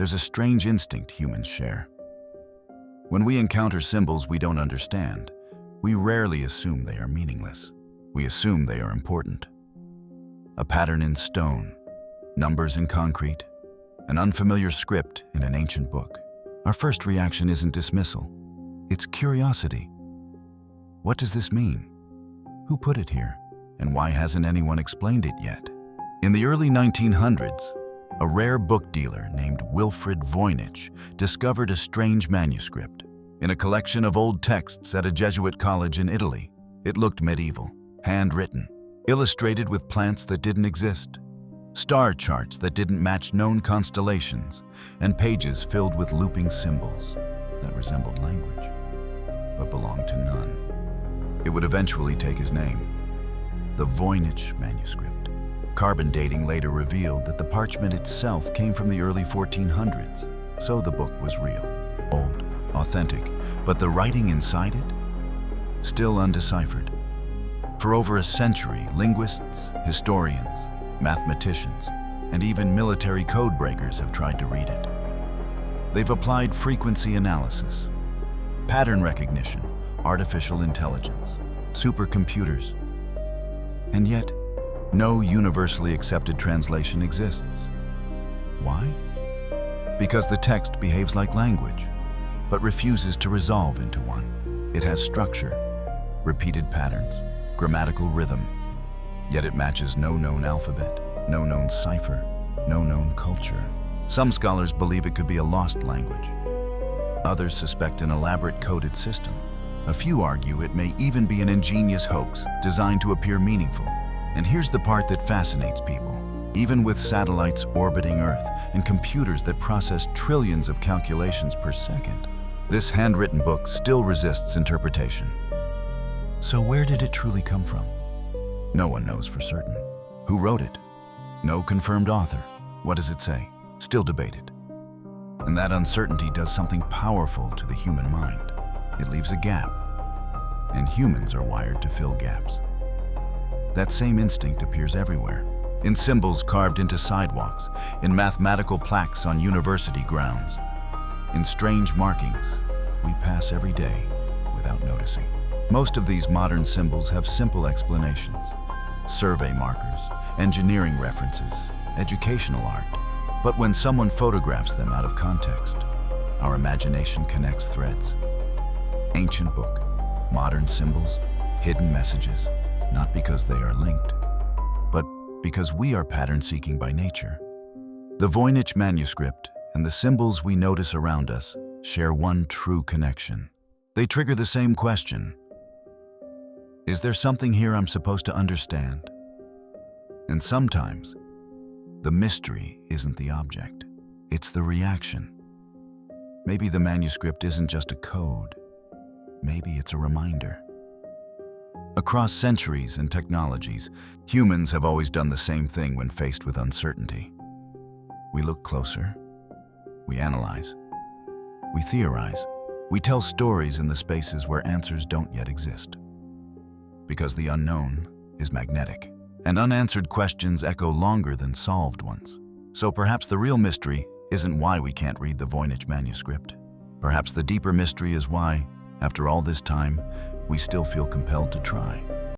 there's a strange instinct humans share. When we encounter symbols we don't understand, we rarely assume they are meaningless. We assume they are important. A pattern in stone, numbers in concrete, an unfamiliar script in an ancient book. Our first reaction isn't dismissal, it's curiosity. What does this mean? Who put it here? And why hasn't anyone explained it yet? In the early 1900s, a rare book dealer named Wilfred Voynich discovered a strange manuscript. In a collection of old texts at a Jesuit college in Italy, it looked medieval, handwritten, illustrated with plants that didn't exist, star charts that didn't match known constellations, and pages filled with looping symbols that resembled language, but belonged to none. It would eventually take his name, the Voynich Manuscript. Carbon dating later revealed that the parchment itself came from the early 1400s, so the book was real, old, authentic, but the writing inside it? Still undeciphered. For over a century, linguists, historians, mathematicians, and even military code breakers have tried to read it. They've applied frequency analysis, pattern recognition, artificial intelligence, supercomputers, and yet no universally accepted translation exists. Why? Because the text behaves like language, but refuses to resolve into one. It has structure, repeated patterns, grammatical rhythm, yet it matches no known alphabet, no known cipher, no known culture. Some scholars believe it could be a lost language. Others suspect an elaborate coded system. A few argue it may even be an ingenious hoax designed to appear meaningful. And here's the part that fascinates people. Even with satellites orbiting Earth and computers that process trillions of calculations per second, this handwritten book still resists interpretation. So where did it truly come from? No one knows for certain. Who wrote it? No confirmed author. What does it say? Still debated. And that uncertainty does something powerful to the human mind. It leaves a gap. And humans are wired to fill gaps. That same instinct appears everywhere. In symbols carved into sidewalks, in mathematical plaques on university grounds, in strange markings we pass every day without noticing. Most of these modern symbols have simple explanations. Survey markers, engineering references, educational art. But when someone photographs them out of context, our imagination connects threads. Ancient book, modern symbols, hidden messages, not because they are linked, but because we are pattern-seeking by nature. The Voynich Manuscript and the symbols we notice around us share one true connection. They trigger the same question. Is there something here I'm supposed to understand? And sometimes, the mystery isn't the object, it's the reaction. Maybe the manuscript isn't just a code, maybe it's a reminder. Across centuries and technologies, humans have always done the same thing when faced with uncertainty. We look closer, we analyze, we theorize, we tell stories in the spaces where answers don't yet exist. Because the unknown is magnetic, and unanswered questions echo longer than solved ones. So perhaps the real mystery isn't why we can't read the Voynich Manuscript. Perhaps the deeper mystery is why, after all this time, we still feel compelled to try.